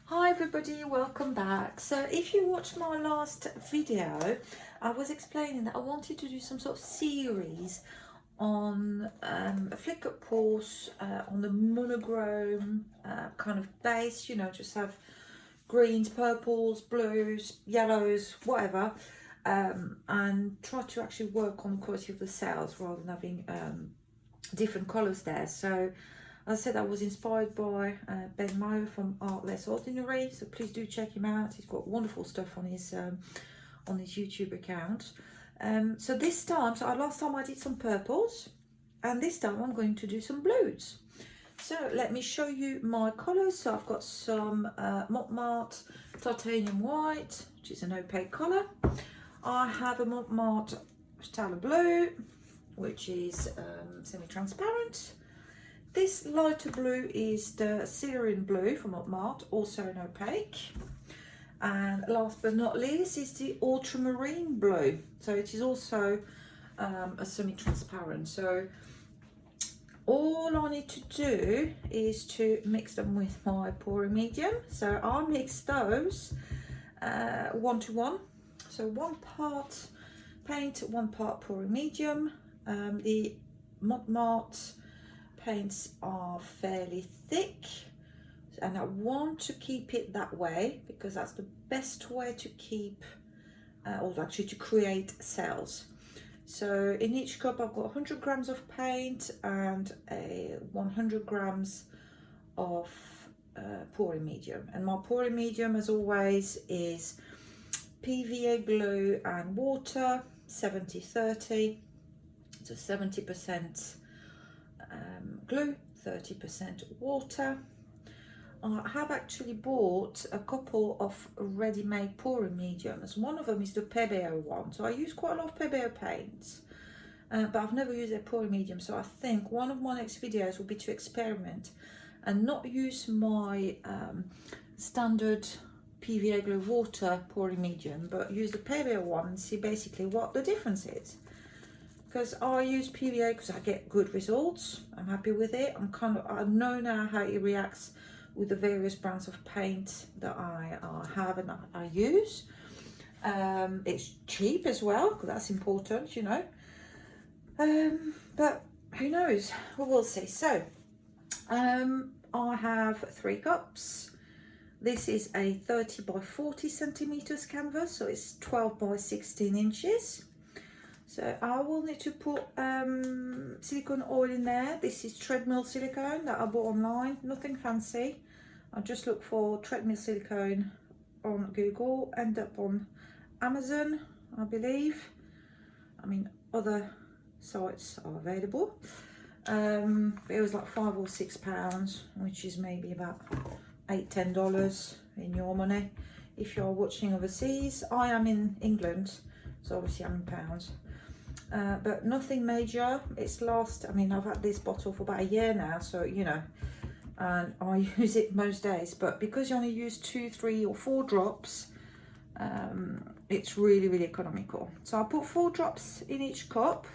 Hi everybody, welcome back. So if you watched my last video, I was explaining that I wanted to do some sort of series on a flick up course on the monochrome kind of base, just have greens, purples, blues, yellows, whatever, and try to actually work on the quality of the cells rather than having different colors there. So as I said, I was inspired by Ben Meyer from Art Less Ordinary, so please do check him out. He's got wonderful stuff on his YouTube account. So this time, last time I did some purples, and this time I'm going to do some blues. So let me show you my colours. So I've got some Montmartre Titanium White, which is an opaque colour. I have a Montmartre Stellar Blue, which is semi-transparent. This lighter blue is the Syrian Blue from Montmartre, also an opaque. And last but not least is the Ultramarine Blue. So it is also a semi-transparent. So all I need to do is to mix them with my pouring medium. So I'll mix those 1 to 1. So 1 part paint, 1 part pouring medium. The Montmartre paints are fairly thick, and I want to keep it that way because that's the best way to keep or actually to create cells. So in each cup I've got 100 grams of paint and 100 grams of pouring medium, and my pouring medium as always is PVA glue and water, 70-30, so 70% glue, 30% water. I have actually bought a couple of ready-made pouring mediums. One of them is the Pebeo one, so I use quite a lot of Pebeo paints, but I've never used a pouring medium, so I think one of my next videos will be to experiment and not use my standard PVA glue water pouring medium, but use the Pebeo one and see basically what the difference is. Because I use PVA because I get good results. I'm happy with it. I know now how it reacts with the various brands of paint that I have and I use. It's cheap as well, because that's important, but who knows? Well, we'll see. So I have 3 cups. This is a 30 by 40 centimeters canvas, so it's 12 by 16 inches. So I will need to put silicone oil in there. This is treadmill silicone that I bought online, nothing fancy. I just look for treadmill silicone on Google, end up on Amazon, I believe. I mean, other sites are available. It was like £5 or £6, which is maybe about $8-10 in your money. If you're watching overseas, I am in England, so obviously I'm in pounds. But nothing major. I've had this bottle for about a year now, so and I use it most days, but because you only use 2, 3 or 4 drops, it's really economical. So I put 4 drops in each cup.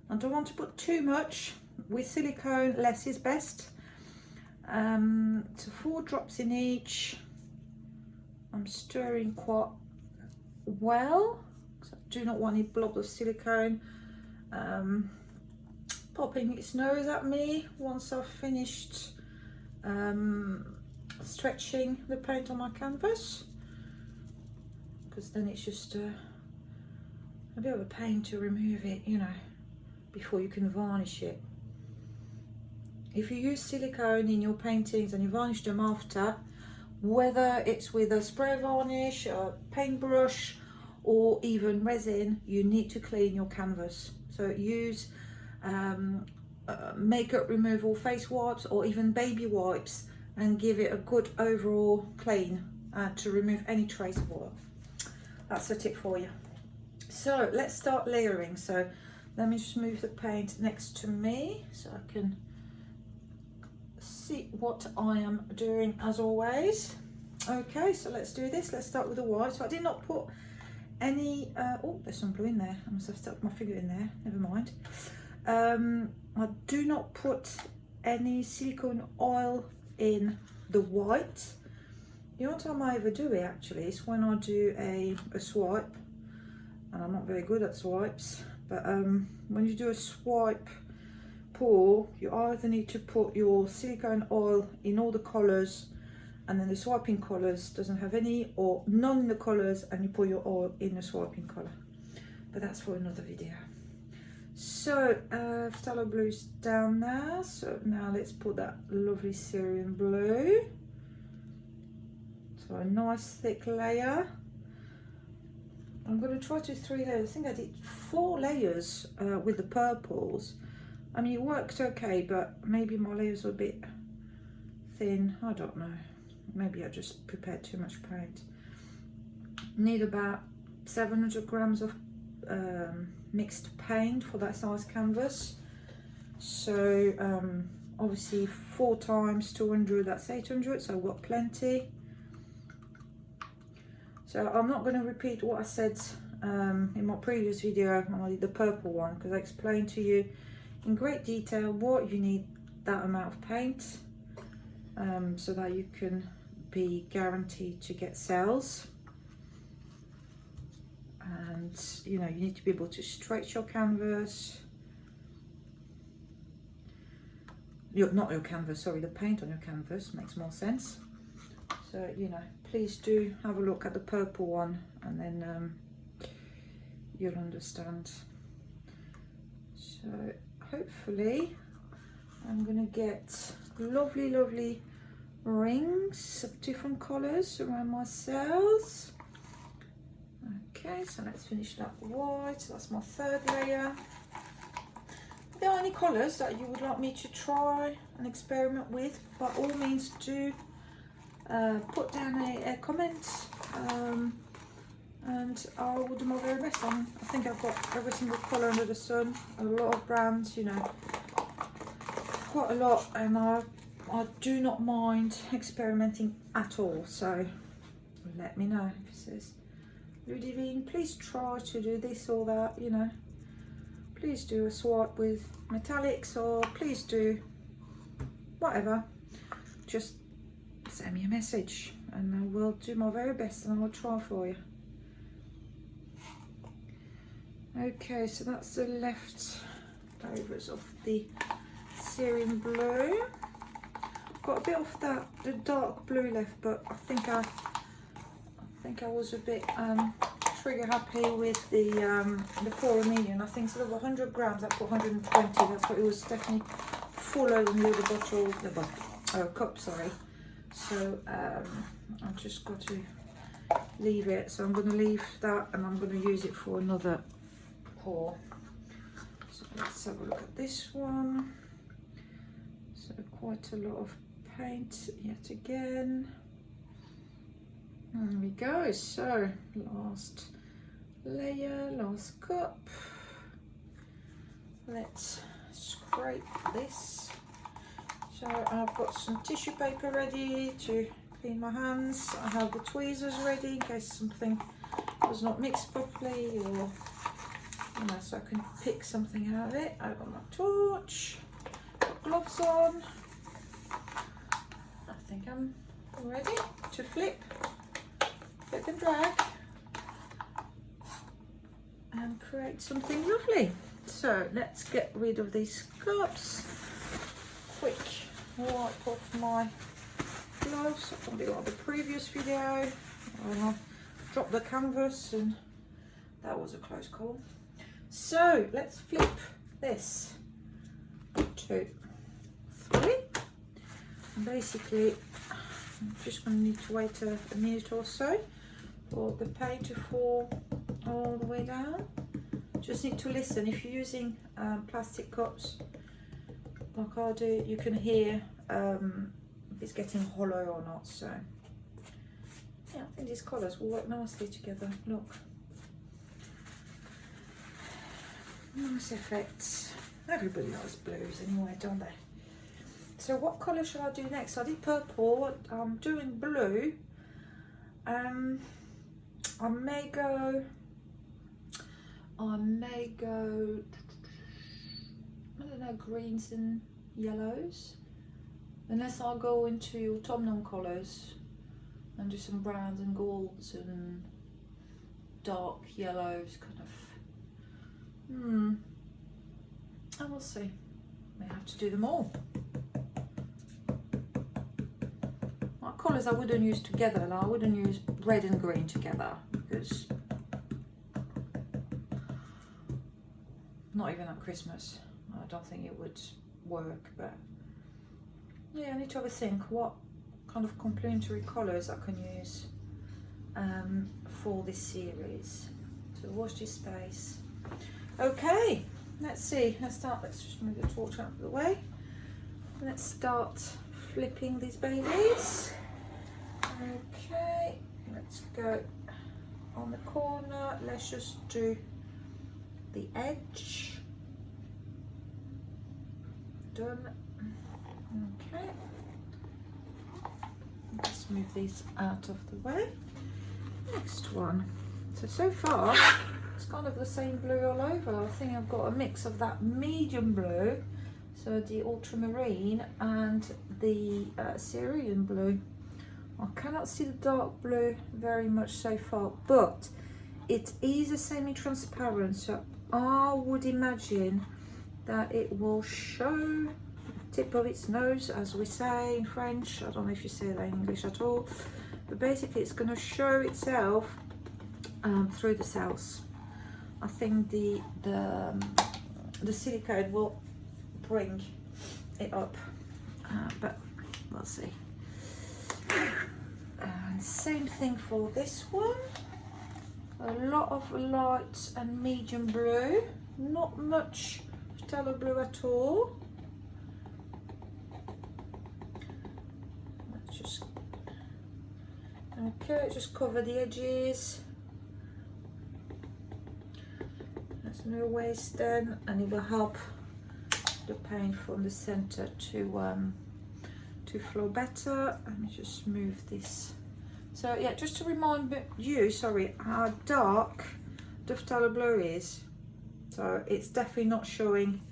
I don't want to put too much. With silicone, less is best. So 4 drops in each. I'm stirring quite well. Do not want any blob of silicone popping its nose at me once I've finished stretching the paint on my canvas, because then it's just a bit of a pain to remove it, before you can varnish it. If you use silicone in your paintings and you varnish them after, whether it's with a spray varnish, a paintbrush, or even resin, you need to clean your canvas. So use makeup removal face wipes or even baby wipes and give it a good overall clean to remove any trace of oil. That's a tip for you. So let's start layering. So let me just move the paint next to me so I can see what I am doing as always. Okay, so let's do this. Let's start with the white. So I did not put any oh, there's some blue in there. I must have stuck my finger in there, never mind. I do not put any silicone oil in the white the only time I ever do it actually is when I do a swipe, and I'm not very good at swipes, but when you do a swipe pour, you either need to put your silicone oil in all the colours, and then the swiping colours doesn't have any or none in the colours, and you put your oil in the swiping colour, but that's for another video. So phthalo blue's down there, so now let's put that lovely Syrian blue. So a nice thick layer. I'm going to try to do 3 layers. I think I did 4 layers with the purples. I mean, it worked okay, but maybe my layers were a bit thin. I don't know. Maybe I just prepared too much paint. Need about 700 grams of mixed paint for that size canvas. So obviously 4 times 200, that's 800, so I've got plenty. So I'm not going to repeat what I said in my previous video when I did the purple one, because I explained to you in great detail what you need that amount of paint so that you can be guaranteed to get sales. And you know, you need to be able to stretch your canvas, not your canvas, sorry, the paint on your canvas makes more sense. So you know, please do have a look at the purple one, and then you'll understand. So hopefully I'm gonna get lovely rings of different colors around my cells. Okay, so let's finish that white. So that's my 3rd layer. If there are any colors that you would like me to try and experiment with, by all means do put down a comment, and I will do my very best. I think I've got every single color under the sun, a lot of brands, you know, quite a lot, and I do not mind experimenting at all. So let me know if it says, Ludivine, please try to do this or that, you know, please do a swipe with metallics, or please do whatever, just send me a message and I will do my very best and I will try for you. Okay, so that's the leftovers of the Syrian blue. Got a bit of the dark blue left, but I think I was a bit trigger happy with the Cora Medium. I think instead of 100 grams, I put 120. That's what it was, definitely fuller than the other bottle, cup, sorry. So I've just got to leave it. So I'm going to leave that, and I'm going to use it for another pour. So let's have a look at this one. So quite a lot of paint yet again. There we go. So last layer, last cup. Let's scrape this. So I've got some tissue paper ready to clean my hands. I have the tweezers ready in case something was not mixed properly, or you know, so I can pick something out of it. I've got my torch, got gloves on. I think I'm ready to flip and drag and create something lovely. So let's get rid of these cups. Quick wipe off my gloves. I probably got the previous video when I dropped the canvas, and that was a close call. So let's flip this. 1, 2, 3. And basically, I'm just going to need to wait a minute or so for the paint to fall all the way down. Just need to listen. If you're using plastic cups like I do, you can hear if it's getting hollow or not. So yeah, I think these colours will work nicely together. Look, nice effects. Everybody likes blues anyway, don't they? So what colour should I do next? I did purple. I'm doing blue. I may go, I don't know, greens and yellows, unless I go into autumnal colours and do some browns and golds and dark yellows, kind of. And we'll see. May have to do them all. Like colours I wouldn't use together, like I wouldn't use red and green together because not even at Christmas. I don't think it would work, but yeah, I need to have a think what kind of complementary colours I can use for this series. So watch this space. Okay, let's see. Let's just move the torch out of the way. Let's start flipping these babies. Okay, let's go on the corner. Let's just do the edge. Done. Okay. Let's move these out of the way. Next one. So far, it's kind of the same blue all over. I think I've got a mix of that medium blue, so the ultramarine, and the cerulean blue. I cannot see the dark blue very much so far, but it is a semi-transparent, so I would imagine that it will show the tip of its nose, as we say in French. I don't know if you say that in English at all, but basically it's going to show itself through the cells. I think the silicone will bring it up, but we'll see. And same thing for this one. A lot of light and medium blue, not much phthalo blue at all. Let's just just cover the edges. There's no waste then, and it will help the paint from the center to flow better. Let me just move this. So yeah, just to remind you, sorry, how dark the phthalo blue is. So it's definitely not showing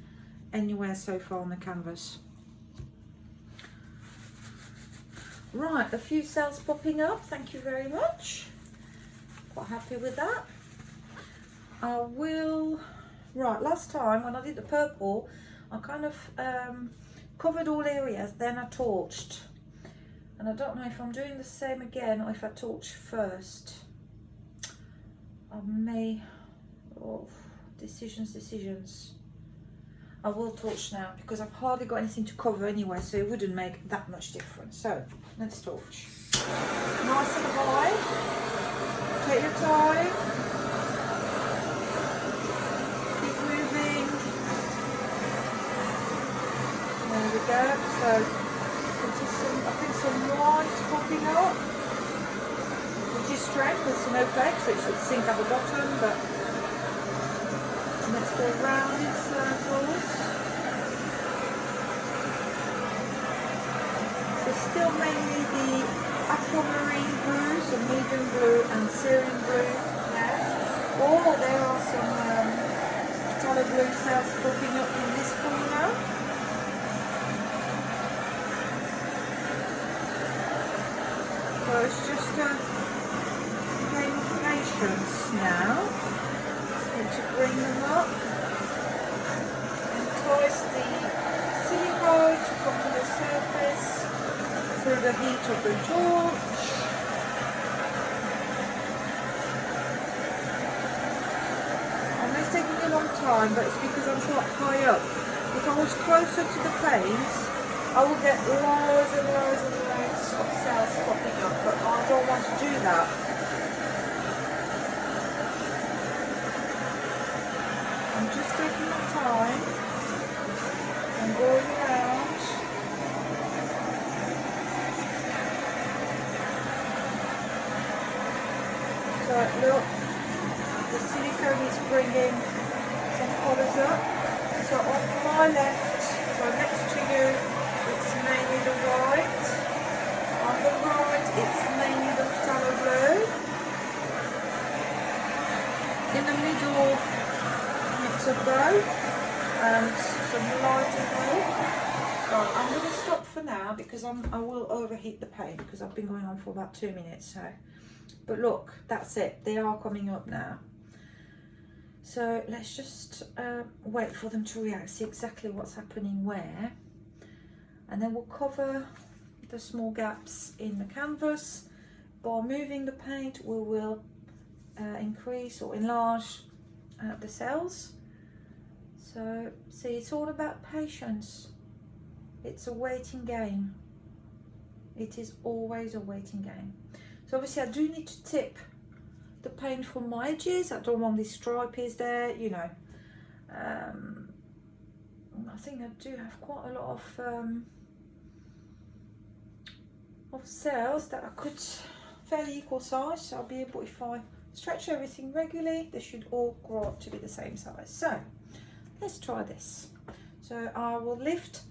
anywhere so far on the canvas. Right, a few cells popping up, thank you very much. Quite happy with that. I will, right, last time when I did the purple, I kind of covered all areas, then I torched. And I don't know if I'm doing the same again or if I torch first. I may, decisions. I will torch now because I've hardly got anything to cover anyway, so it wouldn't make that much difference. So let's torch. Nice and high. Take your time. Keep moving. There we go. So I think some white popping up, which is strange, there's no flake, so it should sink at the bottom, but let's go round in circles. So still mainly the aquamarine blue, so medium blue and cerulean blue there. Or there are some phthalo blue cells popping up in this corner. So it's just a game of patience now. Need to bring them up. Entice the silicone to come to the surface through the heat of the torch. And it's taking a long time, but it's because I'm quite high up. If I was closer to the paint, I will get loads and loads and loads of cells popping up, but I don't want to do that. I'm just taking my time and going around. So look, the silicone is bringing some colours up. So on my left, so next to you, it's mainly the white. On the right, it's mainly the phthalo blue. In the middle, mix of both and some lighter blue. Right, I'm going to stop for now because because I will overheat the paint because I've been going on for about 2 minutes. So, but look, that's it. They are coming up now. So let's just wait for them to react, see exactly what's happening where, and then we'll cover the small gaps in the canvas. By moving the paint, we will increase or enlarge the cells. So see, it's all about patience. It's a waiting game. It is always a waiting game. So obviously I do need to tip the paint from my edges. I don't want these stripies there, you know. I think I do have quite a lot of cells that I could fairly equal size, so I'll be able, if I stretch everything regularly, they should all grow up to be the same size. So let's try this. So I will lift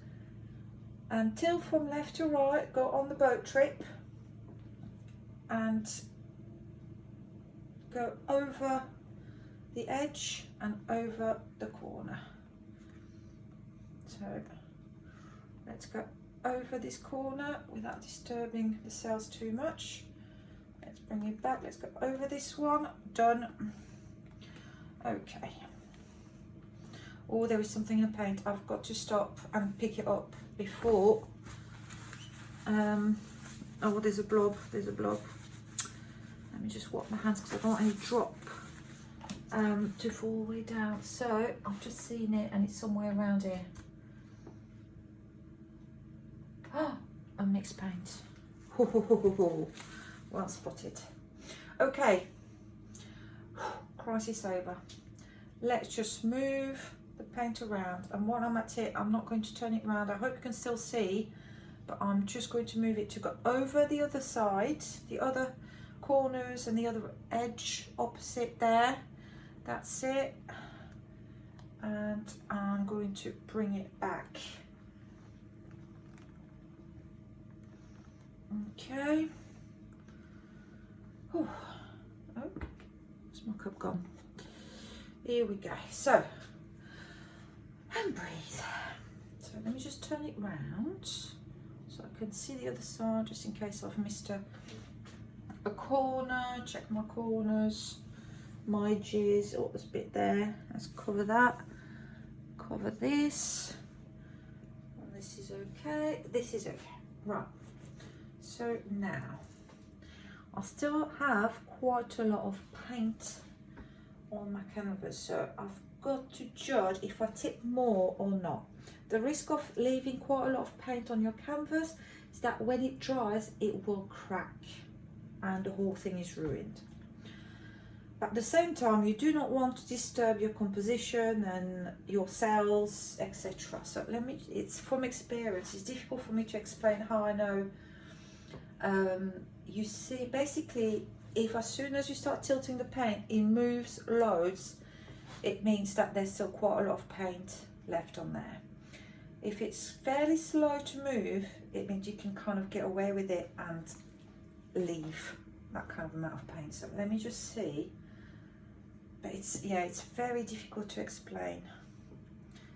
and tilt from left to right, go on the boat trip and go over the edge and over the corner. So let's go over this corner without disturbing the cells too much. Let's bring it back, let's go over this one, done. Okay. Oh, there is something in the paint. I've got to stop and pick it up before. Oh, there's a blob, there's a blob. Let me just wipe my hands because I don't want any drop to fall all the way down. So I've just seen it and it's somewhere around here. Oh, a mixed paint. Well spotted. Okay, crisis over. Let's just move the paint around, and while I'm at it, I'm not going to turn it around. I hope you can still see, but I'm just going to move it to go over the other side, the other corners and the other edge opposite there. That's it. And I'm going to bring it back. Okay. Oh, where's my cup gone? Here we go. So, and breathe. So let me just turn it round so I can see the other side, just in case I've missed a corner. Check my corners, my edges. Oh, there's a bit there. Let's cover that. Cover this. And this is okay. This is okay. Right. So now, I still have quite a lot of paint on my canvas, so I've got to judge if I tip more or not. The risk of leaving quite a lot of paint on your canvas is that when it dries, it will crack and the whole thing is ruined. But at the same time, you do not want to disturb your composition and your cells, etc. So it's from experience, it's difficult for me to explain how I know. You see, basically, if as soon as you start tilting the paint, it moves loads, it means that there's still quite a lot of paint left on there. If it's fairly slow to move, it means you can kind of get away with it and leave that kind of amount of paint. So let me just see. But it's very difficult to explain.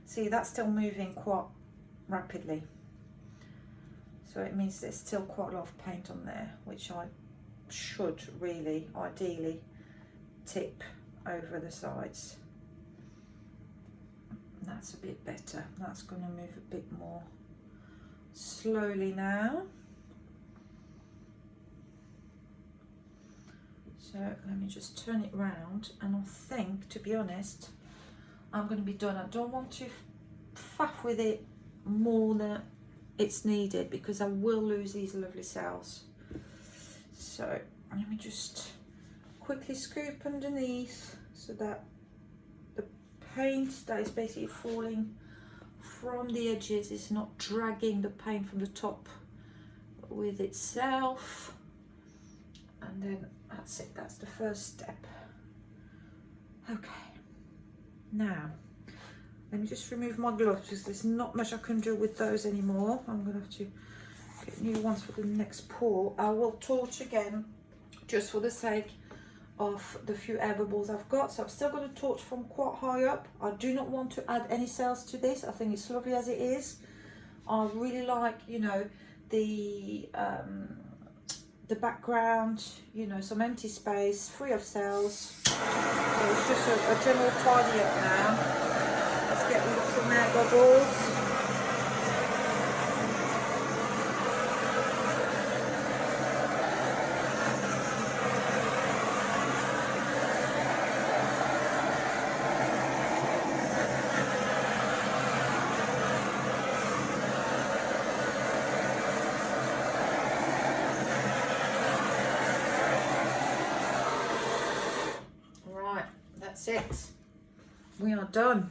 See, that's still moving quite rapidly. So it means there's still quite a lot of paint on there, which I should really, ideally, tip over the sides. That's a bit better. That's going to move a bit more slowly now. So let me just turn it round, and I think, to be honest, I'm going to be done. I don't want to faff with it more than it's needed because I will lose these lovely cells. So let me just quickly scoop underneath so that the paint that is basically falling from the edges is not dragging the paint from the top with itself. And then that's it, that's the first step. Okay, now let me just remove my gloves because there's not much I can do with those anymore. I'm going to have to get new ones for the next pour. I will torch again just for the sake of the few air bubbles I've got. So I'm still going to torch from quite high up. I do not want to add any cells to this. I think it's lovely as it is. I really like, you know, the background, you know, some empty space, free of cells. So it's just a general tidy up now. Let's get rid of some air bubbles. That's it. We are done.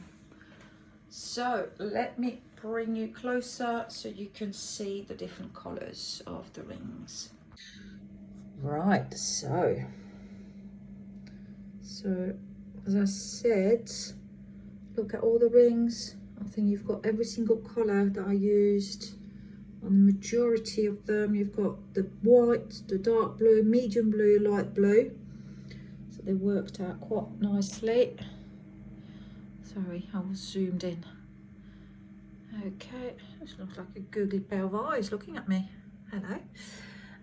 So let me bring you closer so you can see the different colours of the rings. Right, so as I said, look at all the rings. I think you've got every single colour that I used on the majority of them. You've got the white, the dark blue, medium blue, light blue. So they worked out quite nicely. Sorry, I was zoomed in. Okay, this looks like a googly pair of eyes looking at me. Hello.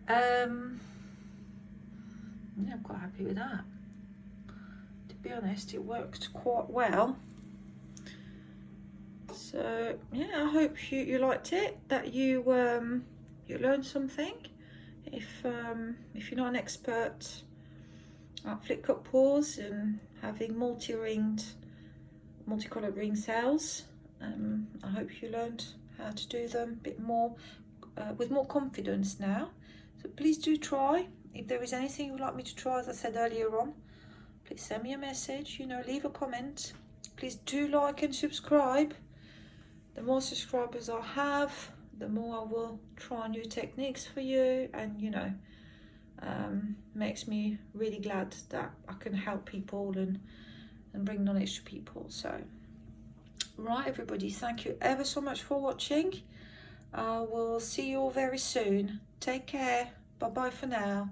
Yeah, I'm quite happy with that. To be honest, it worked quite well. So yeah, I hope you liked it, that you learned something. If you're not an expert at flip cup pours and having multicolored ring cells, I hope you learned how to do them a bit more with more confidence now. So please do try. If there is anything you would like me to try, as I said earlier on, please send me a message, you know, leave a comment. Please do like and subscribe. The more subscribers I have, the more I will try new techniques for you, and you know, makes me really glad that I can help people and bring knowledge to people. So right, everybody, thank you ever so much for watching. I will see you all very soon. Take care. Bye bye for now.